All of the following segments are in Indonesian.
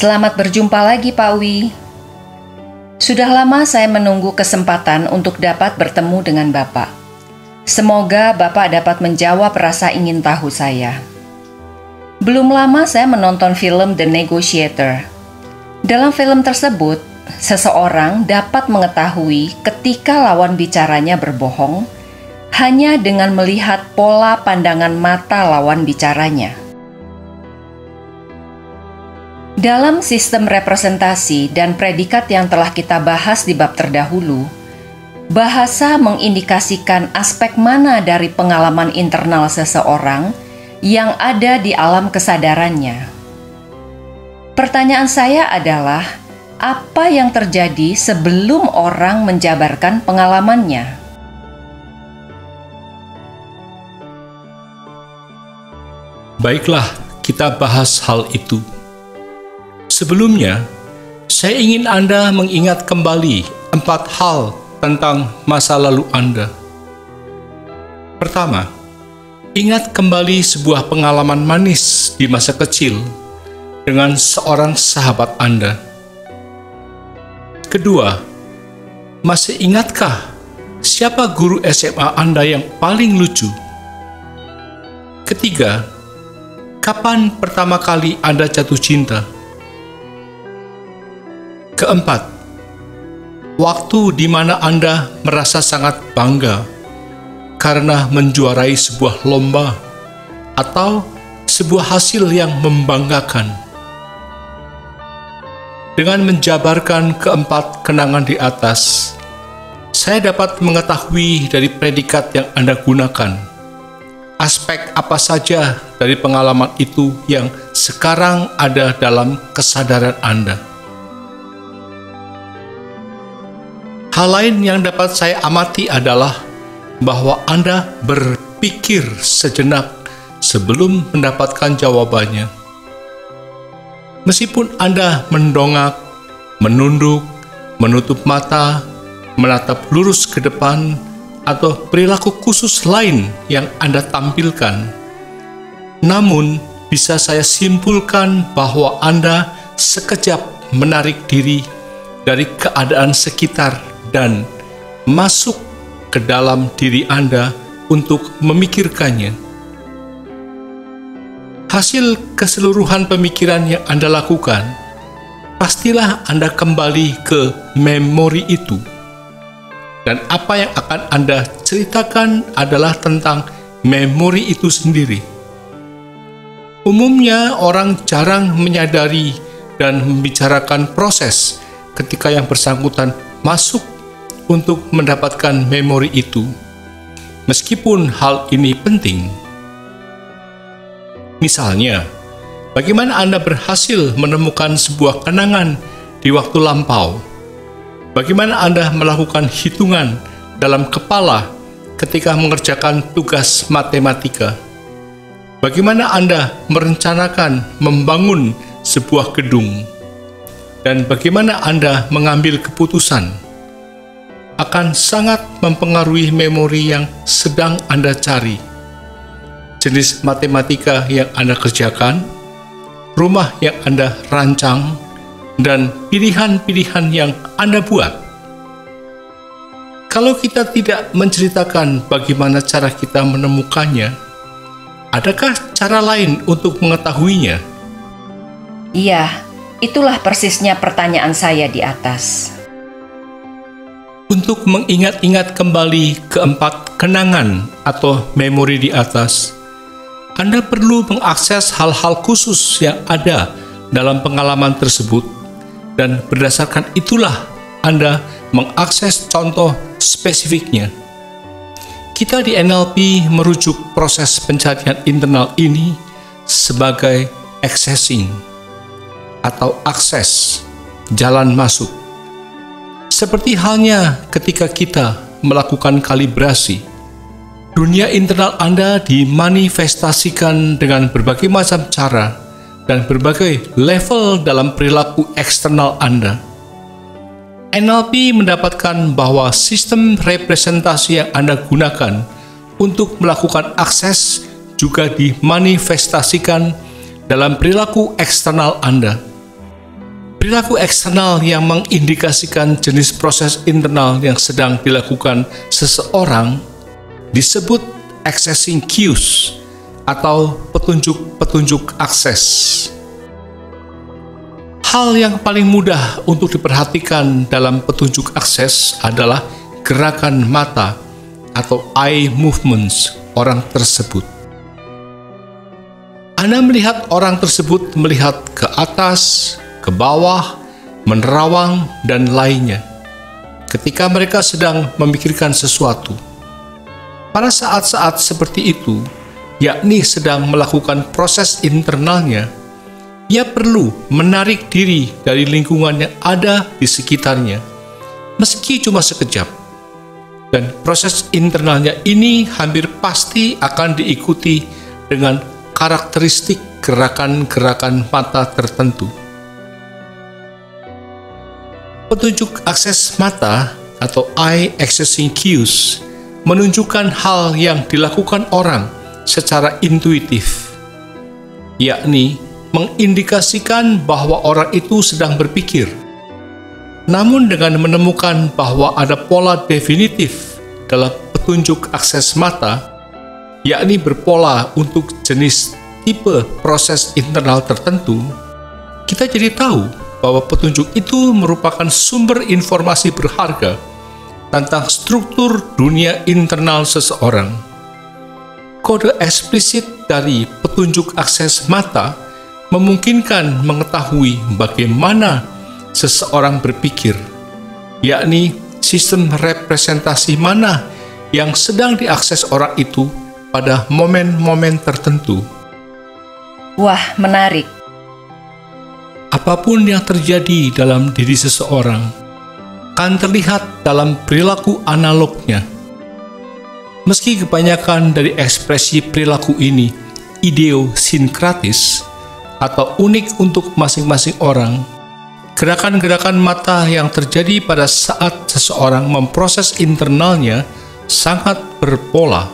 Selamat berjumpa lagi, Pak Wi. Sudah lama saya menunggu kesempatan untuk dapat bertemu dengan Bapak. Semoga Bapak dapat menjawab rasa ingin tahu saya. Belum lama saya menonton film The Negotiator. Dalam film tersebut, seseorang dapat mengetahui ketika lawan bicaranya berbohong hanya dengan melihat pola pandangan mata lawan bicaranya. Dalam sistem representasi dan predikat yang telah kita bahas di bab terdahulu, bahasa mengindikasikan aspek mana dari pengalaman internal seseorang yang ada di alam kesadarannya. Pertanyaan saya adalah, apa yang terjadi sebelum orang menjabarkan pengalamannya? Baiklah, kita bahas hal itu. Sebelumnya, saya ingin Anda mengingat kembali 4 hal tentang masa lalu Anda. Pertama, ingat kembali sebuah pengalaman manis di masa kecil dengan seorang sahabat Anda. Kedua, masih ingatkah siapa guru SMA Anda yang paling lucu? Ketiga, kapan pertama kali Anda jatuh cinta? Keempat, waktu di mana Anda merasa sangat bangga karena menjuarai sebuah lomba atau sebuah hasil yang membanggakan. Dengan menjabarkan keempat kenangan di atas, saya dapat mengetahui dari predikat yang Anda gunakan, aspek apa saja dari pengalaman itu yang sekarang ada dalam kesadaran Anda. Hal lain yang dapat saya amati adalah bahwa Anda berpikir sejenak sebelum mendapatkan jawabannya. Meskipun Anda mendongak, menunduk, menutup mata, menatap lurus ke depan, atau perilaku khusus lain yang Anda tampilkan, namun bisa saya simpulkan bahwa Anda sekejap menarik diri dari keadaan sekitar dan masuk ke dalam diri Anda untuk memikirkannya. Hasil keseluruhan pemikiran yang Anda lakukan, pastilah Anda kembali ke memori itu. Dan apa yang akan Anda ceritakan adalah tentang memori itu sendiri. Umumnya orang jarang menyadari dan membicarakan proses ketika yang bersangkutan masuk untuk mendapatkan memori itu, meskipun hal ini penting. Misalnya, bagaimana Anda berhasil menemukan sebuah kenangan di waktu lampau? Bagaimana Anda melakukan hitungan dalam kepala ketika mengerjakan tugas matematika? Bagaimana Anda merencanakan membangun sebuah gedung? Dan bagaimana Anda mengambil keputusan akan sangat mempengaruhi memori yang sedang Anda cari, jenis matematika yang Anda kerjakan, rumah yang Anda rancang, dan pilihan-pilihan yang Anda buat. Kalau kita tidak menceritakan bagaimana cara kita menemukannya, adakah cara lain untuk mengetahuinya? Iya, itulah persisnya pertanyaan saya di atas. Untuk mengingat-ingat kembali keempat kenangan atau memori di atas, Anda perlu mengakses hal-hal khusus yang ada dalam pengalaman tersebut, dan berdasarkan itulah Anda mengakses contoh spesifiknya. Kita di NLP merujuk proses pencarian internal ini sebagai accessing atau akses, jalan masuk. Seperti halnya ketika kita melakukan kalibrasi, dunia internal Anda dimanifestasikan dengan berbagai macam cara dan berbagai level dalam perilaku eksternal Anda. NLP mendapatkan bahwa sistem representasi yang Anda gunakan untuk melakukan akses juga dimanifestasikan dalam perilaku eksternal Anda. Perilaku eksternal yang mengindikasikan jenis proses internal yang sedang dilakukan seseorang disebut accessing cues atau petunjuk-petunjuk akses. Hal yang paling mudah untuk diperhatikan dalam petunjuk akses adalah gerakan mata atau eye movements orang tersebut. Anda melihat orang tersebut melihat ke atas, ke bawah, menerawang, dan lainnya ketika mereka sedang memikirkan sesuatu. Pada saat-saat seperti itu, yakni sedang melakukan proses internalnya, ia perlu menarik diri dari lingkungan yang ada di sekitarnya, meski cuma sekejap. Dan proses internalnya ini hampir pasti akan diikuti dengan karakteristik gerakan-gerakan mata tertentu. Petunjuk akses mata atau eye accessing cues menunjukkan hal yang dilakukan orang secara intuitif, yakni mengindikasikan bahwa orang itu sedang berpikir. Namun dengan menemukan bahwa ada pola definitif dalam petunjuk akses mata, yakni berpola untuk jenis tipe proses internal tertentu, kita jadi tahu bahwa petunjuk itu merupakan sumber informasi berharga tentang struktur dunia internal seseorang. Kode eksplisit dari petunjuk akses mata memungkinkan mengetahui bagaimana seseorang berpikir, yakni sistem representasi mana yang sedang diakses orang itu pada momen-momen tertentu. Wah, menarik. Apapun yang terjadi dalam diri seseorang akan terlihat dalam perilaku analognya. Meski kebanyakan dari ekspresi perilaku ini idiosinkratis atau unik untuk masing-masing orang, gerakan-gerakan mata yang terjadi pada saat seseorang memproses internalnya sangat berpola,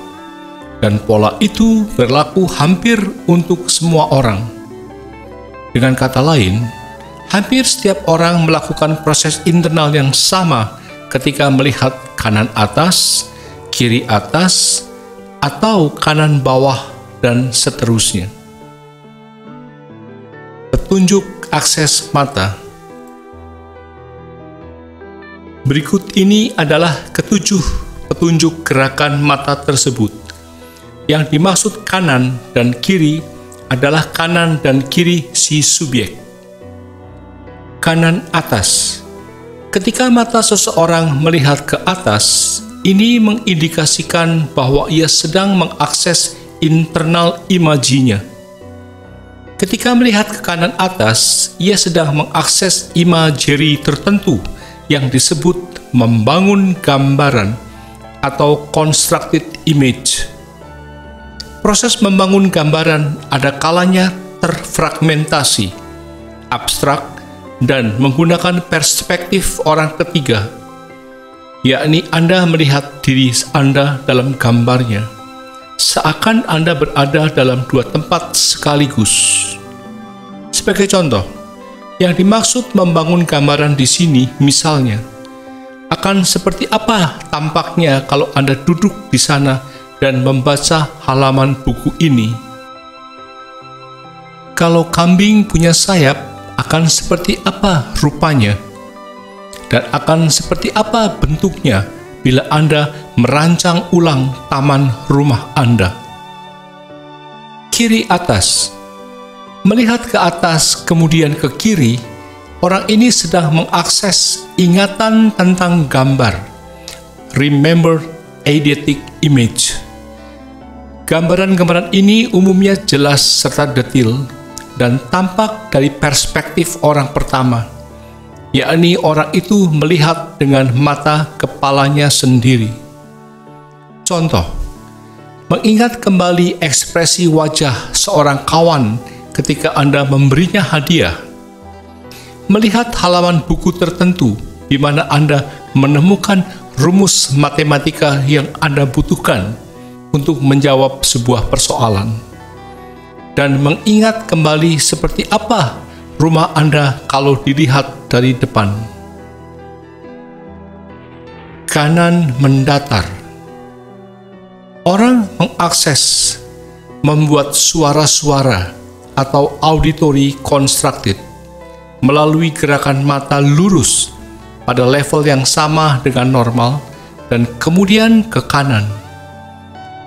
dan pola itu berlaku hampir untuk semua orang. Dengan kata lain, hampir setiap orang melakukan proses internal yang sama ketika melihat kanan atas, kiri atas, atau kanan bawah, dan seterusnya. Petunjuk akses mata. Berikut ini adalah ketujuh petunjuk gerakan mata tersebut. Yang dimaksud kanan dan kiri adalah kanan dan kiri si subjek. Kanan atas. Ketika mata seseorang melihat ke atas, ini mengindikasikan bahwa ia sedang mengakses internal imajinya. Ketika melihat ke kanan atas, ia sedang mengakses imagery tertentu yang disebut membangun gambaran atau constructed image. Proses membangun gambaran ada kalanya terfragmentasi, abstrak, dan menggunakan perspektif orang ketiga, yakni Anda melihat diri Anda dalam gambarnya, seakan Anda berada dalam dua tempat sekaligus. Sebagai contoh, yang dimaksud membangun gambaran di sini misalnya, akan seperti apa tampaknya kalau Anda duduk di sana dan membaca halaman buku ini. Kalau kambing punya sayap, akan seperti apa rupanya? Dan akan seperti apa bentuknya bila Anda merancang ulang taman rumah Anda? Kiri atas. Melihat ke atas kemudian ke kiri, orang ini sedang mengakses ingatan tentang gambar. Remember eidetic image. Gambaran-gambaran ini umumnya jelas serta detil dan tampak dari perspektif orang pertama, yakni orang itu melihat dengan mata kepalanya sendiri. Contoh, mengingat kembali ekspresi wajah seorang kawan ketika Anda memberinya hadiah, melihat halaman buku tertentu di mana Anda menemukan rumus matematika yang Anda butuhkan untuk menjawab sebuah persoalan, dan mengingat kembali seperti apa rumah Anda kalau dilihat dari depan. Kanan mendatar. Orang mengakses, membuat suara-suara atau auditory constructed melalui gerakan mata lurus pada level yang sama dengan normal dan kemudian ke kanan.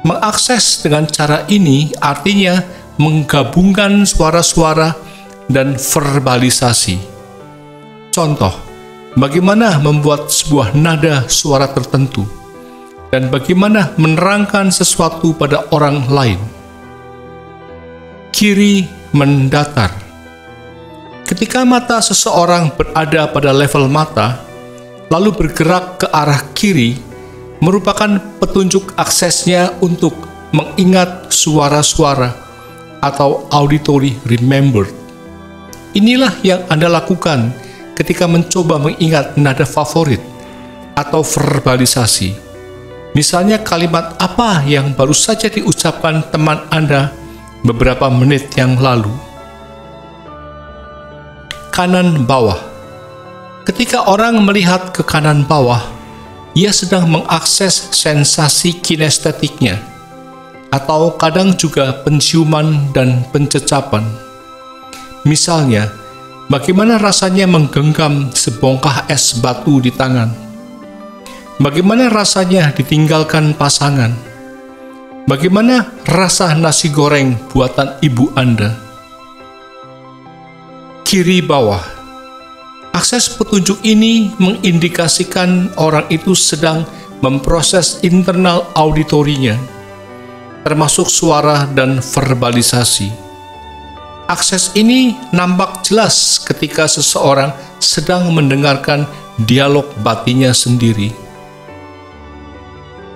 Mengakses dengan cara ini artinya menggabungkan suara-suara dan verbalisasi. Contoh, bagaimana membuat sebuah nada suara tertentu dan bagaimana menerangkan sesuatu pada orang lain. Kiri mendatar. Ketika mata seseorang berada pada level mata, lalu bergerak ke arah kiri, merupakan petunjuk aksesnya untuk mengingat suara-suara atau auditory remembered. Inilah yang Anda lakukan ketika mencoba mengingat nada favorit atau verbalisasi. Misalnya kalimat apa yang baru saja diucapkan teman Anda beberapa menit yang lalu. Kanan bawah. Ketika orang melihat ke kanan bawah, ia sedang mengakses sensasi kinestetiknya, atau kadang juga penciuman dan pencecapan. Misalnya, bagaimana rasanya menggenggam sebongkah es batu di tangan? Bagaimana rasanya ditinggalkan pasangan? Bagaimana rasa nasi goreng buatan ibu Anda? Kiri bawah. Akses petunjuk ini mengindikasikan orang itu sedang memproses internal auditorinya, termasuk suara dan verbalisasi. Akses ini nampak jelas ketika seseorang sedang mendengarkan dialog batinnya sendiri.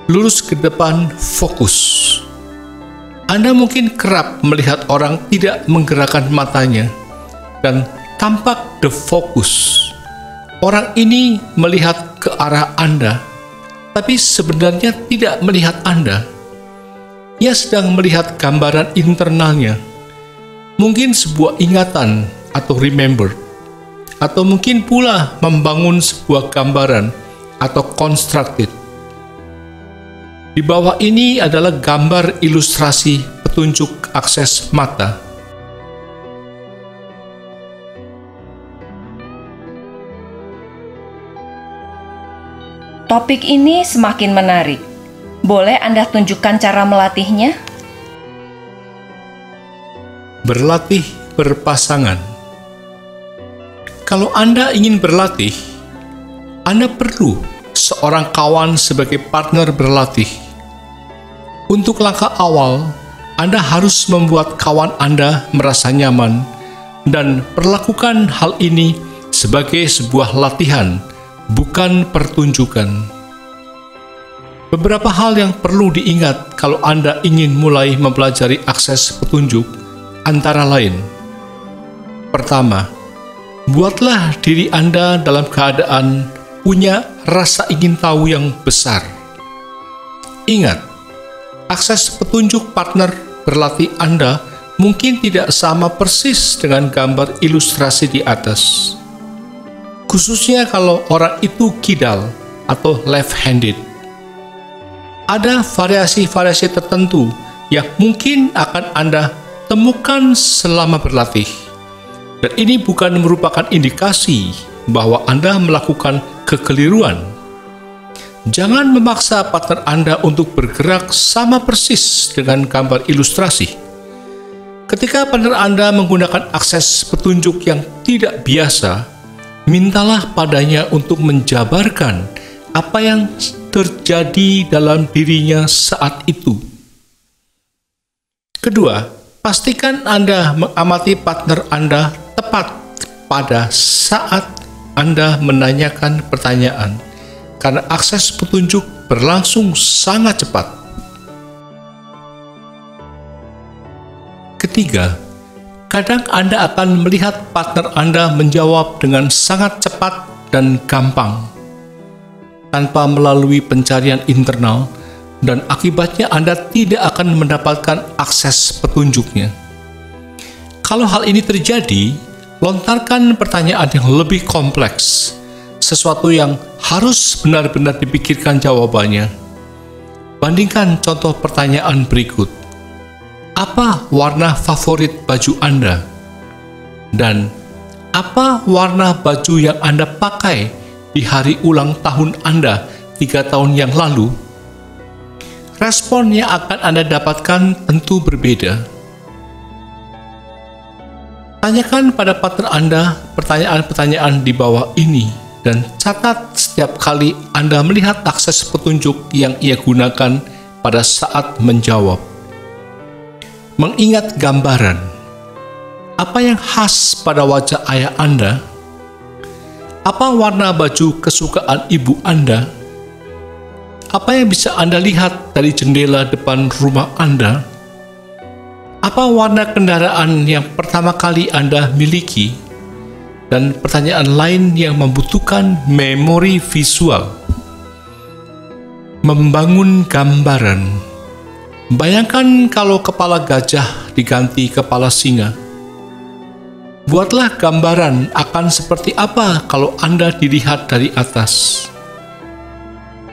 Lurus ke depan, fokus. Anda mungkin kerap melihat orang tidak menggerakkan matanya dan tampak defokus. Orang ini melihat ke arah Anda, tapi sebenarnya tidak melihat Anda. Ia sedang melihat gambaran internalnya, mungkin sebuah ingatan atau remember, atau mungkin pula membangun sebuah gambaran atau constructed. Di bawah ini adalah gambar ilustrasi petunjuk akses mata. Topik ini semakin menarik. Boleh Anda tunjukkan cara melatihnya? Berlatih berpasangan. Kalau Anda ingin berlatih, Anda perlu seorang kawan sebagai partner berlatih. Untuk langkah awal, Anda harus membuat kawan Anda merasa nyaman dan perlakukan hal ini sebagai sebuah latihan, bukan pertunjukan. Beberapa hal yang perlu diingat kalau Anda ingin mulai mempelajari akses petunjuk, antara lain. Pertama, buatlah diri Anda dalam keadaan punya rasa ingin tahu yang besar. Ingat, akses petunjuk partner berlatih Anda mungkin tidak sama persis dengan gambar ilustrasi di atas. Khususnya kalau orang itu kidal atau left-handed. Ada variasi-variasi tertentu yang mungkin akan Anda temukan selama berlatih. Dan ini bukan merupakan indikasi bahwa Anda melakukan kekeliruan. Jangan memaksa partner Anda untuk bergerak sama persis dengan gambar ilustrasi. Ketika partner Anda menggunakan akses petunjuk yang tidak biasa, mintalah padanya untuk menjabarkan apa yang terjadi dalam dirinya saat itu. Kedua, pastikan Anda mengamati partner Anda tepat pada saat Anda menanyakan pertanyaan, karena akses petunjuk berlangsung sangat cepat. Ketiga, kadang Anda akan melihat partner Anda menjawab dengan sangat cepat dan gampang, tanpa melalui pencarian internal, dan akibatnya Anda tidak akan mendapatkan akses petunjuknya. Kalau hal ini terjadi, Lontarkan pertanyaan yang lebih kompleks, sesuatu yang harus benar-benar dipikirkan jawabannya. Bandingkan contoh pertanyaan berikut. Apa warna favorit baju Anda? Dan apa warna baju yang Anda pakai di hari ulang tahun Anda 3 tahun yang lalu? Respon yang akan Anda dapatkan tentu berbeda. Tanyakan pada partner Anda pertanyaan-pertanyaan di bawah ini dan catat setiap kali Anda melihat akses petunjuk yang ia gunakan pada saat menjawab. Mengingat gambaran. Apa yang khas pada wajah ayah Anda? Apa warna baju kesukaan ibu Anda? Apa yang bisa Anda lihat dari jendela depan rumah Anda? Apa warna kendaraan yang pertama kali Anda miliki? Dan pertanyaan lain yang membutuhkan memori visual. Membangun gambaran. Bayangkan kalau kepala gajah diganti kepala singa. Buatlah gambaran akan seperti apa kalau Anda dilihat dari atas.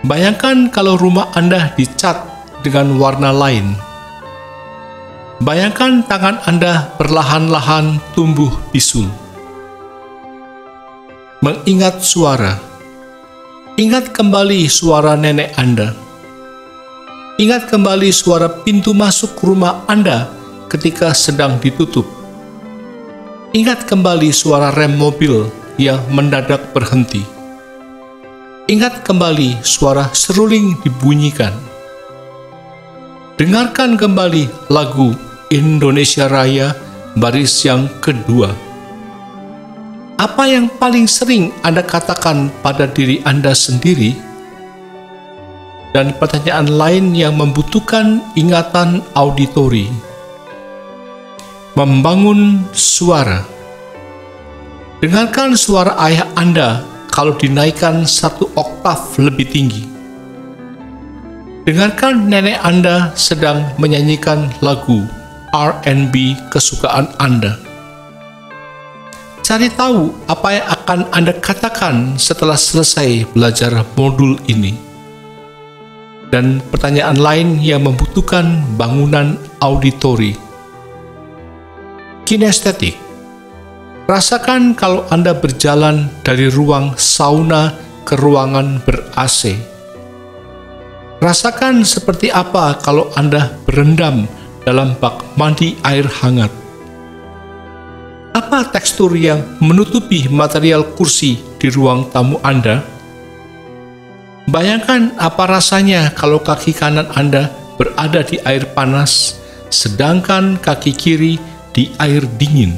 Bayangkan kalau rumah Anda dicat dengan warna lain. Bayangkan tangan Anda perlahan-lahan tumbuh bisul. Mengingat suara. Ingat kembali suara nenek Anda. Ingat kembali suara pintu masuk rumah Anda ketika sedang ditutup. Ingat kembali suara rem mobil yang mendadak berhenti. Ingat kembali suara seruling dibunyikan. Dengarkan kembali lagu Indonesia Raya baris yang kedua. Apa yang paling sering Anda katakan pada diri Anda sendiri? Dan pertanyaan lain yang membutuhkan ingatan auditori. Membangun suara. Dengarkan suara ayah Anda kalau dinaikkan 1 oktav lebih tinggi. Dengarkan nenek Anda sedang menyanyikan lagu R&B kesukaan Anda. Cari tahu apa yang akan Anda katakan setelah selesai belajar modul ini. Dan pertanyaan lain yang membutuhkan bangunan auditori. Kinestetik. Rasakan kalau Anda berjalan dari ruang sauna ke ruangan ber-AC. Rasakan seperti apa kalau Anda berendam dalam bak mandi air hangat. Apa tekstur yang menutupi material kursi di ruang tamu Anda? Bayangkan apa rasanya kalau kaki kanan Anda berada di air panas, sedangkan kaki kiri di air dingin.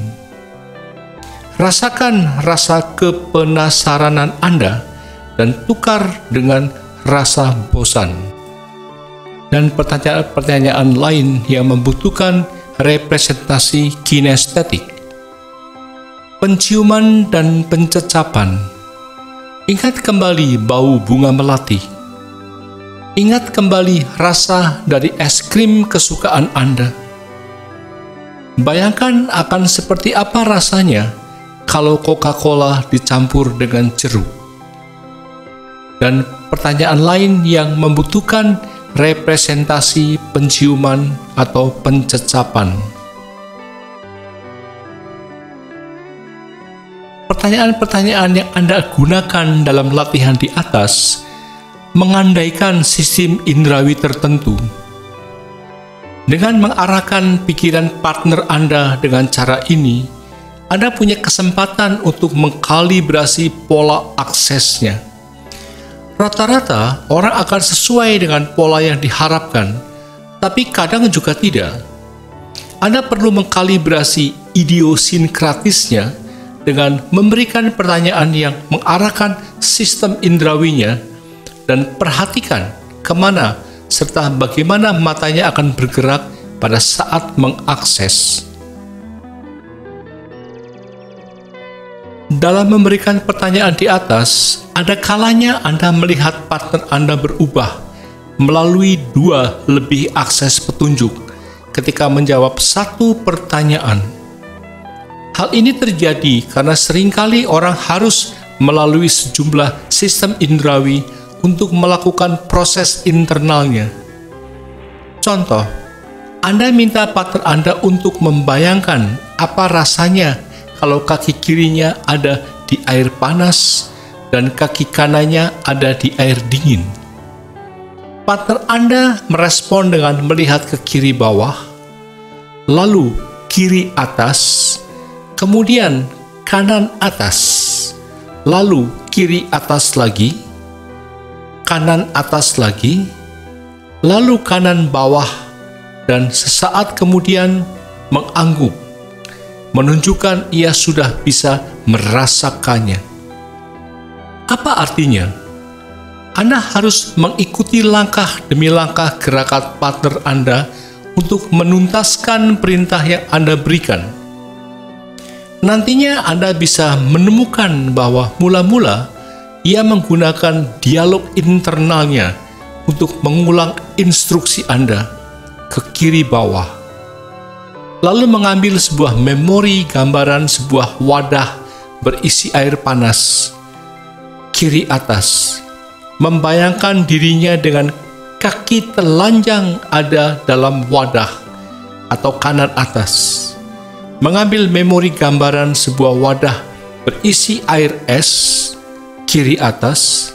Rasakan rasa kepenasaranan Anda dan tukar dengan rasa bosan. Dan pertanyaan-pertanyaan lain yang membutuhkan representasi kinestetik. Penciuman dan pencecapan. Ingat kembali bau bunga melati. Ingat kembali rasa dari es krim kesukaan Anda. Bayangkan akan seperti apa rasanya kalau Coca-Cola dicampur dengan jeruk. Dan pertanyaan lain yang membutuhkan representasi penciuman atau pencecapan. Pertanyaan-pertanyaan yang Anda gunakan dalam latihan di atas mengandaikan sistem indrawi tertentu. Dengan mengarahkan pikiran partner Anda dengan cara ini, Anda punya kesempatan untuk mengkalibrasi pola aksesnya. Rata-rata orang akan sesuai dengan pola yang diharapkan, tapi kadang juga tidak. Anda perlu mengkalibrasi idiosinkratisnya dengan memberikan pertanyaan yang mengarahkan sistem indrawinya dan perhatikan kemana serta bagaimana matanya akan bergerak pada saat mengakses. Dalam memberikan pertanyaan di atas, ada kalanya Anda melihat partner Anda berubah melalui 2 lebih akses petunjuk ketika menjawab 1 pertanyaan. Hal ini terjadi karena seringkali orang harus melalui sejumlah sistem indrawi untuk melakukan proses internalnya. Contoh, Anda minta partner Anda untuk membayangkan apa rasanya kalau kaki kirinya ada di air panas dan kaki kanannya ada di air dingin. Partner Anda merespon dengan melihat ke kiri bawah, lalu kiri atas, kemudian kanan atas, lalu kiri atas lagi, kanan atas lagi, lalu kanan bawah, dan sesaat kemudian mengangguk, menunjukkan ia sudah bisa merasakannya. Apa artinya? Anda harus mengikuti langkah demi langkah gerakan partner Anda untuk menuntaskan perintah yang Anda berikan. Nantinya Anda bisa menemukan bahwa mula-mula ia menggunakan dialog internalnya untuk mengulang instruksi Anda ke kiri bawah, lalu mengambil sebuah memori gambaran sebuah wadah berisi air panas kiri atas, membayangkan dirinya dengan kaki telanjang ada dalam wadah atau kanan atas, mengambil memori gambaran sebuah wadah berisi air es kiri atas,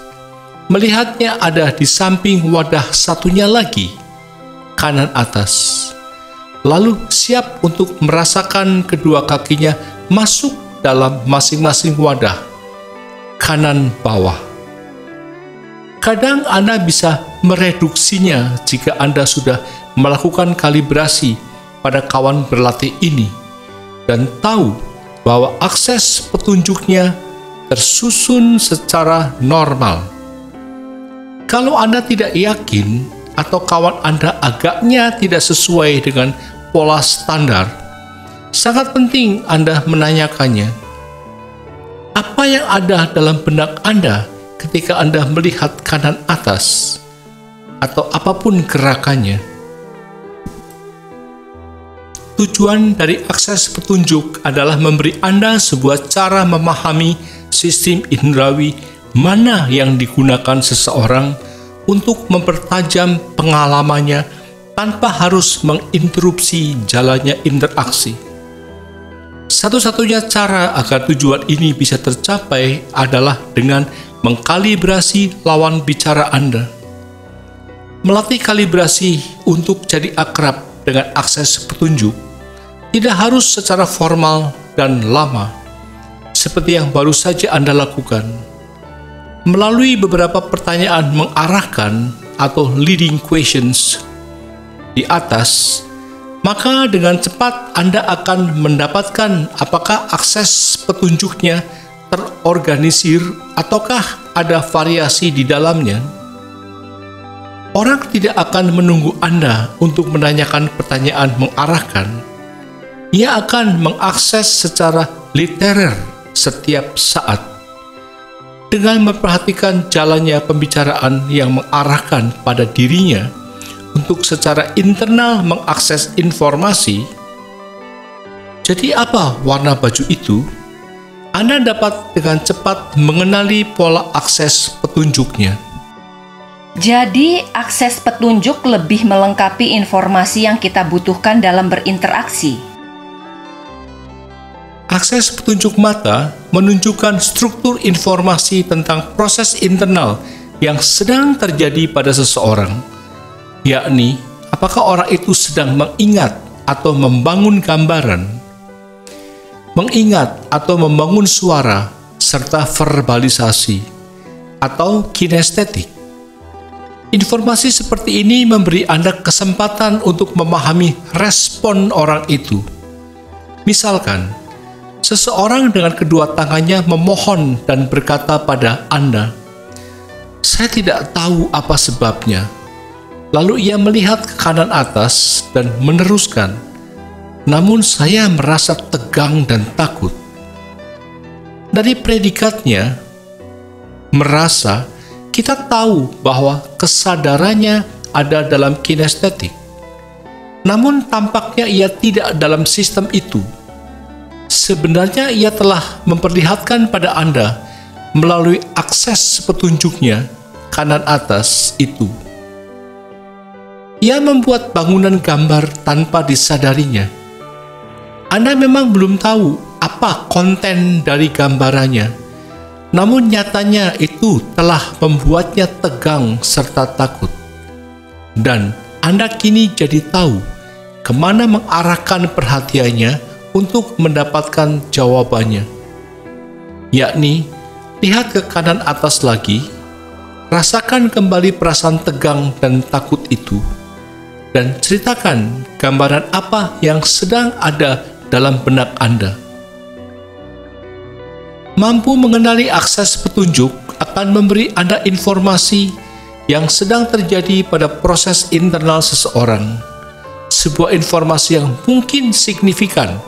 melihatnya ada di samping wadah satunya lagi kanan atas, lalu siap untuk merasakan kedua kakinya masuk dalam masing-masing wadah kanan bawah. Kadang Anda bisa mereduksinya jika Anda sudah melakukan kalibrasi pada kawan berlatih ini dan tahu bahwa akses petunjuknya tersusun secara normal. Kalau Anda tidak yakin atau kawan Anda agaknya tidak sesuai dengan pola standar, sangat penting Anda menanyakannya. Apa yang ada dalam benak Anda ketika Anda melihat kanan atas atau apapun gerakannya? Tujuan dari akses petunjuk adalah memberi Anda sebuah cara memahami sistem indrawi mana yang digunakan seseorang untuk mempertajam pengalamannya tanpa harus menginterupsi jalannya interaksi. Satu-satunya cara agar tujuan ini bisa tercapai adalah dengan mengkalibrasi lawan bicara Anda. Melatih kalibrasi untuk jadi akrab dengan akses petunjuk tidak harus secara formal dan lama, seperti yang baru saja Anda lakukan. Melalui beberapa pertanyaan mengarahkan atau leading questions di atas, maka dengan cepat Anda akan mendapatkan apakah akses petunjuknya terorganisir ataukah ada variasi di dalamnya. Orang tidak akan menunggu Anda untuk menanyakan pertanyaan mengarahkan. Ia akan mengakses secara literer setiap saat. Dengan memperhatikan jalannya pembicaraan yang mengarahkan pada dirinya untuk secara internal mengakses informasi. Jadi apa warna baju itu? Anda dapat dengan cepat mengenali pola akses petunjuknya. Jadi, akses petunjuk lebih melengkapi informasi yang kita butuhkan dalam berinteraksi. Akses petunjuk mata menunjukkan struktur informasi tentang proses internal yang sedang terjadi pada seseorang, yakni apakah orang itu sedang mengingat atau membangun gambaran, mengingat atau membangun suara, serta verbalisasi atau kinestetik. Informasi seperti ini memberi Anda kesempatan untuk memahami respon orang itu. Misalkan, seseorang dengan kedua tangannya memohon dan berkata pada Anda, "Saya tidak tahu apa sebabnya." Lalu ia melihat ke kanan atas dan meneruskan, "Namun saya merasa tegang dan takut." Dari predikatnya, merasa, kita tahu bahwa kesadarannya ada dalam kinestetik. Namun tampaknya ia tidak dalam sistem itu. sebenarnya ia telah memperlihatkan pada Anda melalui akses petunjuknya kanan atas itu. Ia membuat bangunan gambar tanpa disadarinya. Anda memang belum tahu apa konten dari gambarannya, namun nyatanya itu telah membuatnya tegang serta takut. Dan Anda kini jadi tahu kemana mengarahkan perhatiannya untuk mendapatkan jawabannya. Yakni, lihat ke kanan atas lagi, rasakan kembali perasaan tegang dan takut itu, dan ceritakan gambaran apa yang sedang ada dalam benak Anda. Mampu mengenali akses petunjuk akan memberi Anda informasi yang sedang terjadi pada proses internal seseorang, sebuah informasi yang mungkin signifikan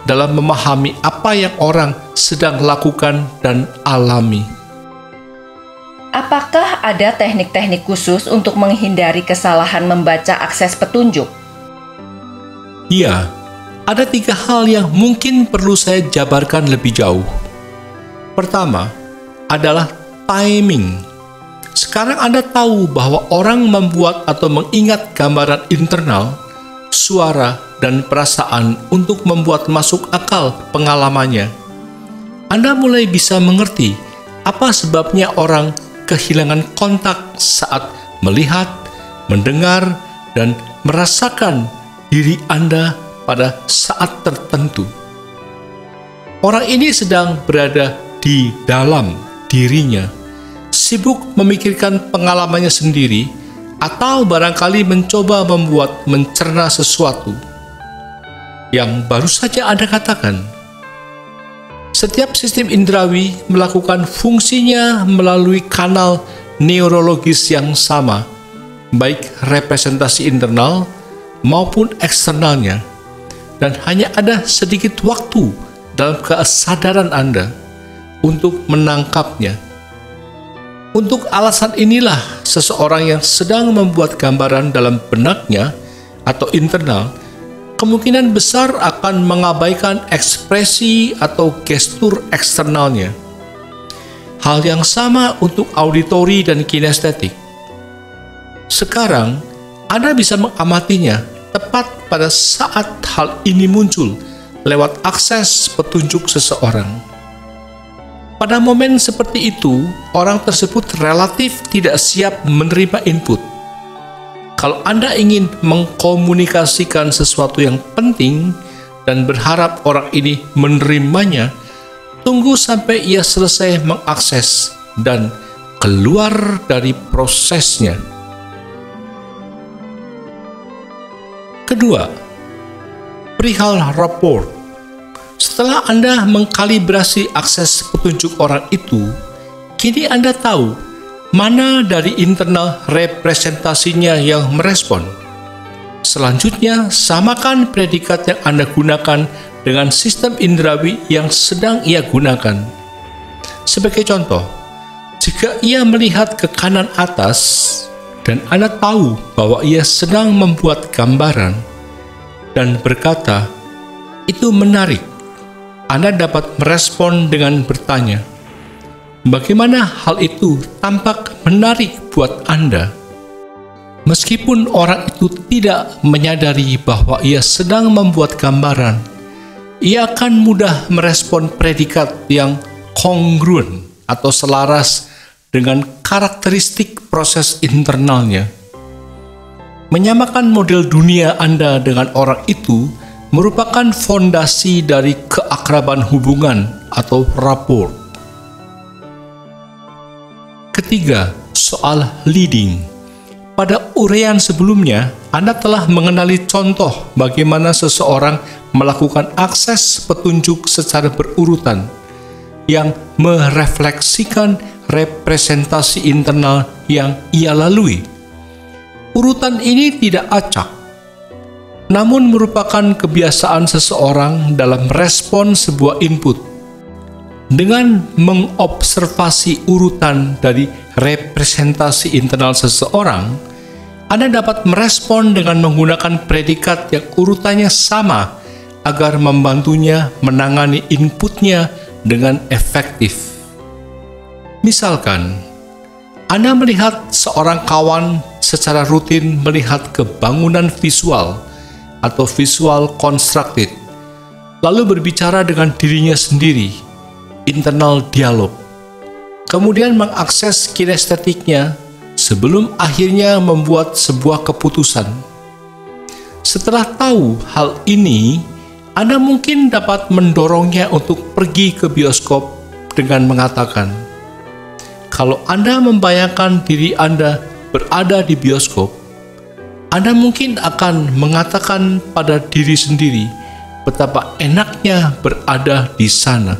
dalam memahami apa yang orang sedang lakukan dan alami. Apakah ada teknik-teknik khusus untuk menghindari kesalahan membaca akses petunjuk? Ya, ada 3 hal yang mungkin perlu saya jabarkan lebih jauh. Pertama, adalah timing. Sekarang Anda tahu bahwa orang membuat atau mengingat gambaran internal, suara, dan perasaan untuk membuat masuk akal pengalamannya. Anda mulai bisa mengerti apa sebabnya orang kehilangan kontak saat melihat, mendengar, dan merasakan diri Anda pada saat tertentu. Orang ini sedang berada di dalam dirinya, sibuk memikirkan pengalamannya sendiri, atau barangkali mencoba mencerna sesuatu yang baru saja Anda katakan. Setiap sistem indrawi melakukan fungsinya melalui kanal neurologis yang sama, baik representasi internal maupun eksternalnya, dan hanya ada sedikit waktu dalam kesadaran Anda untuk menangkapnya. Untuk alasan inilah, seseorang yang sedang membuat gambaran dalam benaknya atau internal kemungkinan besar akan mengabaikan ekspresi atau gestur eksternalnya. Hal yang sama untuk auditori dan kinestetik. Sekarang, Anda bisa mengamatinya tepat pada saat hal ini muncul lewat akses petunjuk seseorang. Pada momen seperti itu, orang tersebut relatif tidak siap menerima input. Kalau Anda ingin mengkomunikasikan sesuatu yang penting dan berharap orang ini menerimanya, tunggu sampai ia selesai mengakses dan keluar dari prosesnya. Kedua, perihal rapport. Setelah Anda mengkalibrasi akses petunjuk orang itu, kini Anda tahu mana dari internal representasinya yang merespon. Selanjutnya, samakan predikat yang Anda gunakan dengan sistem indrawi yang sedang ia gunakan. Sebagai contoh, jika ia melihat ke kanan atas dan Anda tahu bahwa ia sedang membuat gambaran dan berkata, "Itu menarik," Anda dapat merespon dengan bertanya, "Bagaimana hal itu tampak menarik buat Anda?" Meskipun orang itu tidak menyadari bahwa ia sedang membuat gambaran, ia akan mudah merespon predikat yang kongruen atau selaras dengan karakteristik proses internalnya. Menyamakan model dunia Anda dengan orang itu merupakan fondasi dari keakraban hubungan atau rapport. Ketiga, soal leading. Pada uraian sebelumnya, Anda telah mengenali contoh bagaimana seseorang melakukan akses petunjuk secara berurutan yang merefleksikan representasi internal yang ia lalui. Urutan ini tidak acak, namun merupakan kebiasaan seseorang dalam respon sebuah input. Dengan mengobservasi urutan dari representasi internal seseorang, Anda dapat merespon dengan menggunakan predikat yang urutannya sama agar membantunya menangani inputnya dengan efektif. Misalkan, Anda melihat seorang kawan secara rutin melihat ke bangunan visual atau visual constructed, lalu berbicara dengan dirinya sendiri, internal dialog, kemudian mengakses kinestetiknya sebelum akhirnya membuat sebuah keputusan. Setelah tahu hal ini, Anda mungkin dapat mendorongnya untuk pergi ke bioskop dengan mengatakan, kalau Anda membayangkan diri Anda berada di bioskop, Anda mungkin akan mengatakan pada diri sendiri betapa enaknya berada di sana.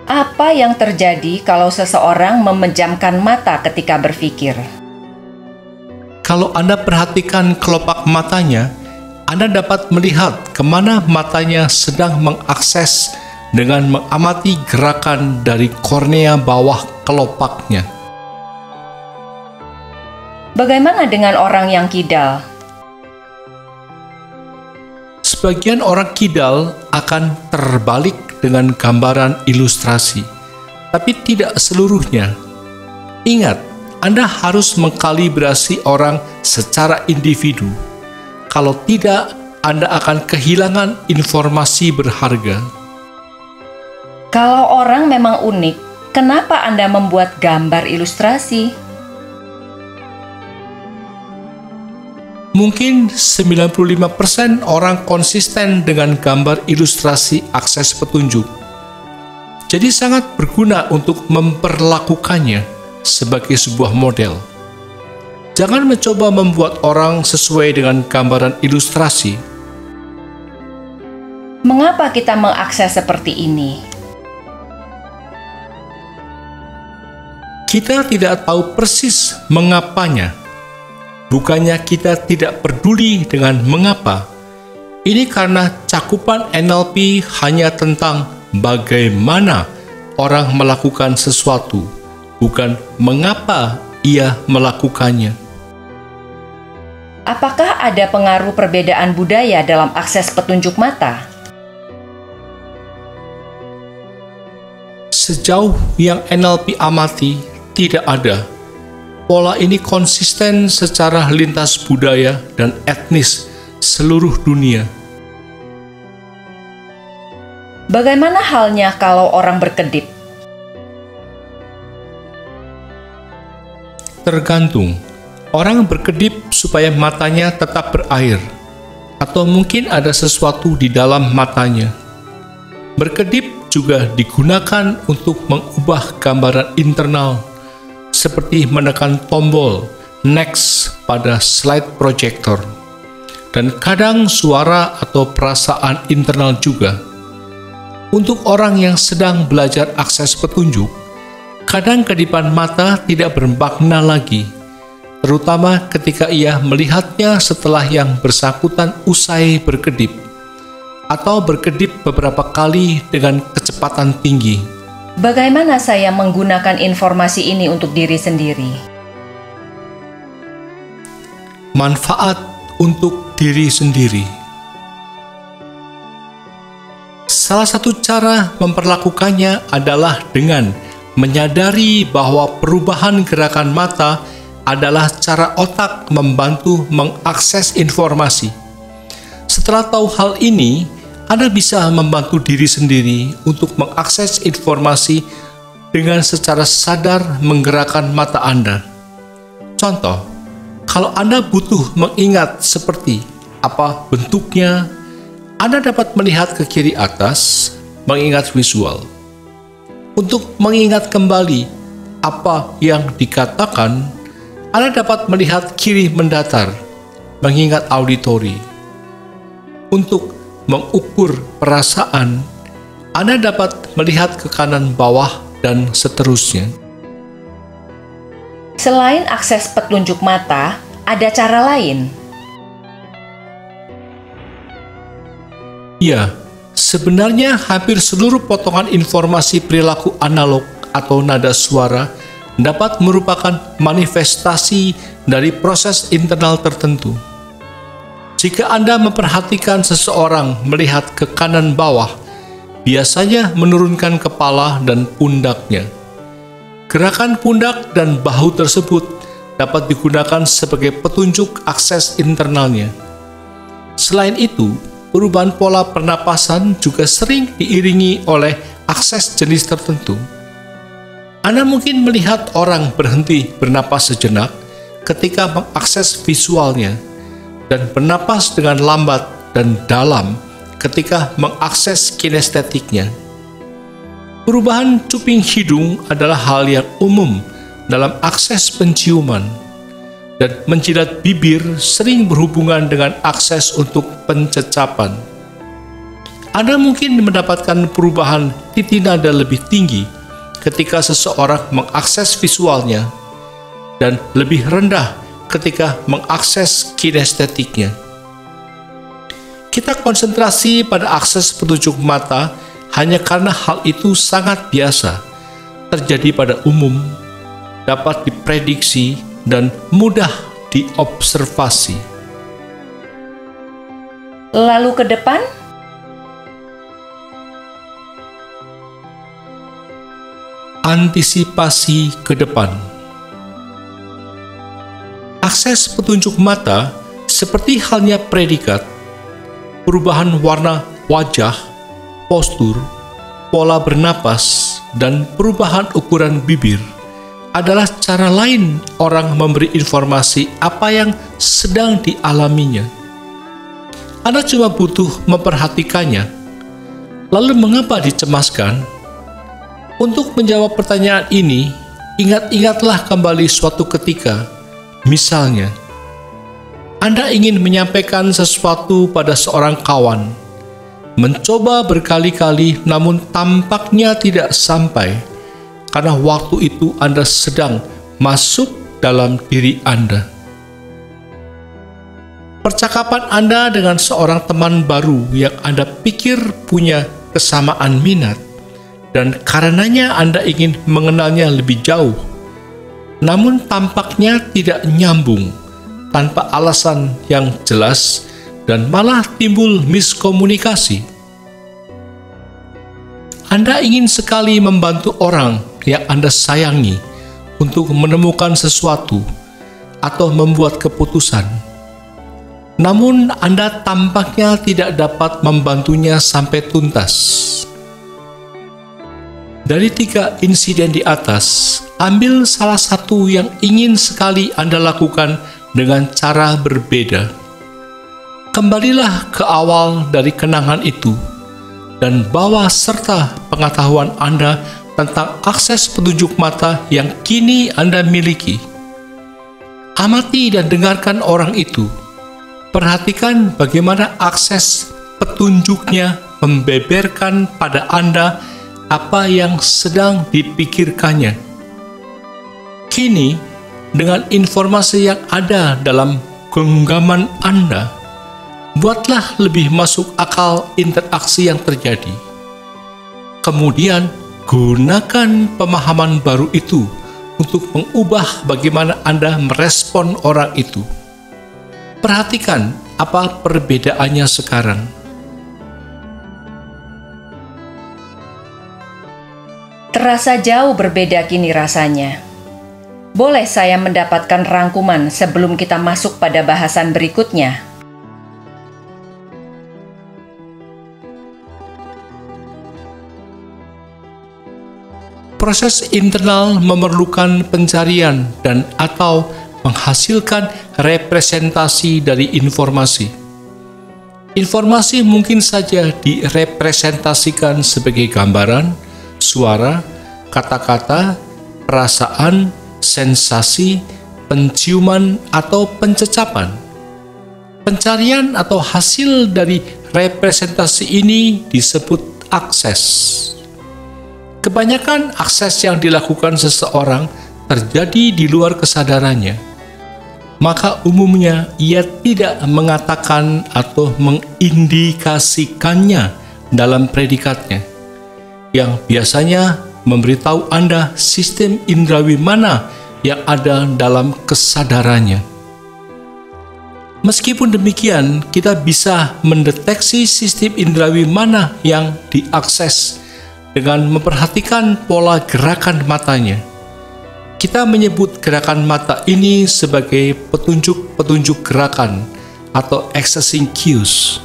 Apa yang terjadi kalau seseorang memejamkan mata ketika berpikir? Kalau Anda perhatikan kelopak matanya, Anda dapat melihat kemana matanya sedang mengakses dengan mengamati gerakan dari kornea bawah kelopaknya. Bagaimana dengan orang yang kidal? Sebagian orang kidal akan terbalik dengan gambaran ilustrasi, tapi tidak seluruhnya. Ingat, Anda harus mengkalibrasi orang secara individu. Kalau tidak, Anda akan kehilangan informasi berharga. Kalau orang memang unik, kenapa Anda membuat gambar ilustrasi? Mungkin 95% orang konsisten dengan gambar ilustrasi akses petunjuk. Jadi sangat berguna untuk memperlakukannya sebagai sebuah model. Jangan mencoba membuat orang sesuai dengan gambaran ilustrasi. Mengapa kita mengakses seperti ini? Kita tidak tahu persis mengapanya. Bukannya kita tidak peduli dengan mengapa. Ini karena cakupan NLP hanya tentang bagaimana orang melakukan sesuatu, bukan mengapa ia melakukannya. Apakah ada pengaruh perbedaan budaya dalam akses petunjuk mata? Sejauh yang NLP amati, tidak ada. Pola ini konsisten secara lintas budaya dan etnis seluruh dunia. Bagaimana halnya kalau orang berkedip? Tergantung. Orang berkedip supaya matanya tetap berair, atau mungkin ada sesuatu di dalam matanya. Berkedip juga digunakan untuk mengubah gambaran internal, seperti menekan tombol next pada slide projector, dan kadang suara atau perasaan internal juga. Untuk orang yang sedang belajar akses petunjuk, kadang kedipan mata tidak bermakna lagi, terutama ketika ia melihatnya setelah yang bersangkutan usai berkedip, atau berkedip beberapa kali dengan kecepatan tinggi. Bagaimana saya menggunakan informasi ini untuk diri sendiri? Manfaat untuk diri sendiri. Salah satu cara memperlakukannya adalah dengan menyadari bahwa perubahan gerakan mata adalah cara otak membantu mengakses informasi. Setelah tahu hal ini, Anda bisa membantu diri sendiri untuk mengakses informasi dengan secara sadar menggerakkan mata Anda. Contoh, kalau Anda butuh mengingat seperti apa bentuknya, Anda dapat melihat ke kiri atas, mengingat visual. Untuk mengingat kembali apa yang dikatakan, Anda dapat melihat kiri mendatar, mengingat auditori. Untuk mengukur perasaan, Anda dapat melihat ke kanan bawah dan seterusnya. Selain akses petunjuk mata, ada cara lain? Ya, sebenarnya hampir seluruh potongan informasi perilaku analog atau nada suara dapat merupakan manifestasi dari proses internal tertentu. Contoh, kalau Anda melihat seorang wanita berkedip, Anda dapat mengatakan, "Aku suka wanita berkedip." Atau, "Aku suka wanita berkedip." Atau, "Aku suka wanita berkedip." Ini karena cakupan NLP hanya tentang bagaimana orang melakukan sesuatu, bukan mengapa ia melakukannya. Jika Anda memperhatikan seseorang melihat ke kanan bawah, biasanya menurunkan kepala dan pundaknya. Gerakan pundak dan bahu tersebut dapat digunakan sebagai petunjuk akses internalnya. Selain itu, perubahan pola pernapasan juga sering diiringi oleh akses jenis tertentu. Anda mungkin melihat orang berhenti bernapas sejenak ketika mengakses visualnya, dan bernapas dengan lambat dan dalam ketika mengakses kinestetiknya. Perubahan cuping hidung adalah hal yang umum dalam akses penciuman, dan menjilat bibir sering berhubungan dengan akses untuk pencecapan. Anda mungkin mendapatkan perubahan titik nada lebih tinggi ketika seseorang mengakses visualnya, dan lebih rendah ketika mengakses kinestetiknya. Kita konsentrasi pada akses petunjuk mata hanya karena hal itu sangat biasa, terjadi pada umum, dapat diprediksi, dan mudah diobservasi. Lalu ke depan, antisipasi ke depan. Akses petunjuk mata seperti halnya predikat, perubahan warna wajah, postur, pola bernapas, dan perubahan ukuran bibir adalah cara lain orang memberi informasi apa yang sedang dialaminya. Anda cuma butuh memperhatikannya. Lalu mengapa dicemaskan? Untuk menjawab pertanyaan ini, ingat-ingatlah kembali suatu ketika. Misalnya, Anda ingin menyampaikan sesuatu pada seorang kawan, mencoba berkali-kali namun tampaknya tidak sampai, karena waktu itu Anda sedang masuk dalam diri Anda. Percakapan Anda dengan seorang teman baru yang Anda pikir punya kesamaan minat, dan karenanya Anda ingin mengenalnya lebih jauh, namun tampaknya tidak nyambung, tanpa alasan yang jelas, dan malah timbul miskomunikasi. Anda ingin sekali membantu orang yang Anda sayangi untuk menemukan sesuatu atau membuat keputusan, namun Anda tampaknya tidak dapat membantunya sampai tuntas. Dari 3 insiden di atas, ambil salah satu yang ingin sekali Anda lakukan dengan cara berbeda. Kembalilah ke awal dari kenangan itu, dan bawa serta pengetahuan Anda tentang akses petunjuk mata yang kini Anda miliki. Amati dan dengarkan orang itu. Perhatikan bagaimana akses petunjuknya membeberkan pada Anda apa yang sedang dipikirkannya. Kini, dengan informasi yang ada dalam genggaman Anda, buatlah lebih masuk akal interaksi yang terjadi. Kemudian, gunakan pemahaman baru itu untuk mengubah bagaimana Anda merespon orang itu. Perhatikan apa perbedaannya sekarang. terasa jauh berbeda kini rasanya. Boleh saya mendapatkan rangkuman sebelum kita masuk pada bahasan berikutnya? Proses internal memerlukan pencarian dan atau menghasilkan representasi dari informasi. Informasi mungkin saja direpresentasikan sebagai gambaran, suara, kata-kata, perasaan, sensasi, penciuman, atau pencecapan. Pencarian atau hasil dari representasi ini disebut akses. Kebanyakan akses yang dilakukan seseorang terjadi di luar kesadarannya, maka umumnya ia tidak mengatakan atau mengindikasikannya dalam predikatnya, yang biasanya memberitahu Anda sistem indrawi mana yang ada dalam kesadarannya. Meskipun demikian, kita bisa mendeteksi sistem indrawi mana yang diakses dengan memperhatikan pola gerakan matanya. Kita menyebut gerakan mata ini sebagai petunjuk-petunjuk gerakan atau accessing cues.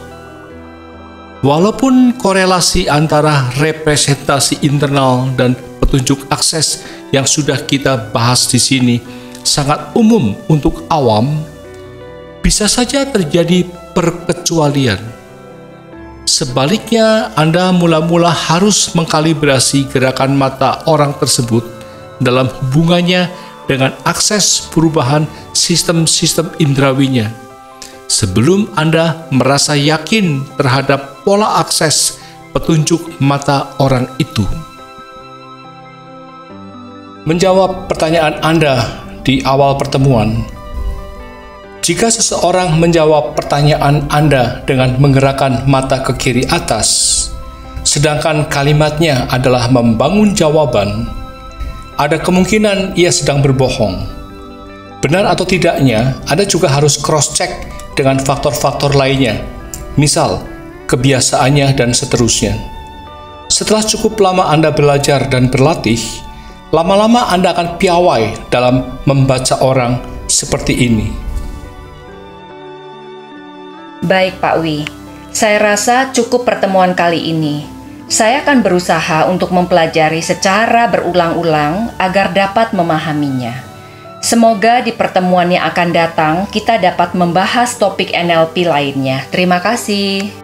Walaupun korelasi antara representasi internal dan petunjuk akses yang sudah kita bahas di sini sangat umum untuk awam, bisa saja terjadi perkecualian. Sebaliknya, Anda mula-mula harus mengkalibrasi gerakan mata orang tersebut dalam hubungannya dengan akses perubahan sistem-sistem indrawinya, sebelum Anda merasa yakin terhadap pola akses petunjuk mata orang itu. Menjawab pertanyaan Anda di awal pertemuan, jika seseorang menjawab pertanyaan Anda dengan menggerakkan mata ke kiri atas, sedangkan kalimatnya adalah membangun jawaban, ada kemungkinan ia sedang berbohong. Benar atau tidaknya, Anda juga harus cross-check dengan faktor-faktor lainnya, misal kebiasaannya dan seterusnya. Setelah cukup lama Anda belajar dan berlatih, lama-lama Anda akan piawai dalam membaca orang seperti ini. Baik Pak Wi, saya rasa cukup pertemuan kali ini. Saya akan berusaha untuk mempelajari secara berulang-ulang agar dapat memahaminya. Semoga di pertemuan yang akan datang kita dapat membahas topik NLP lainnya. Terima kasih.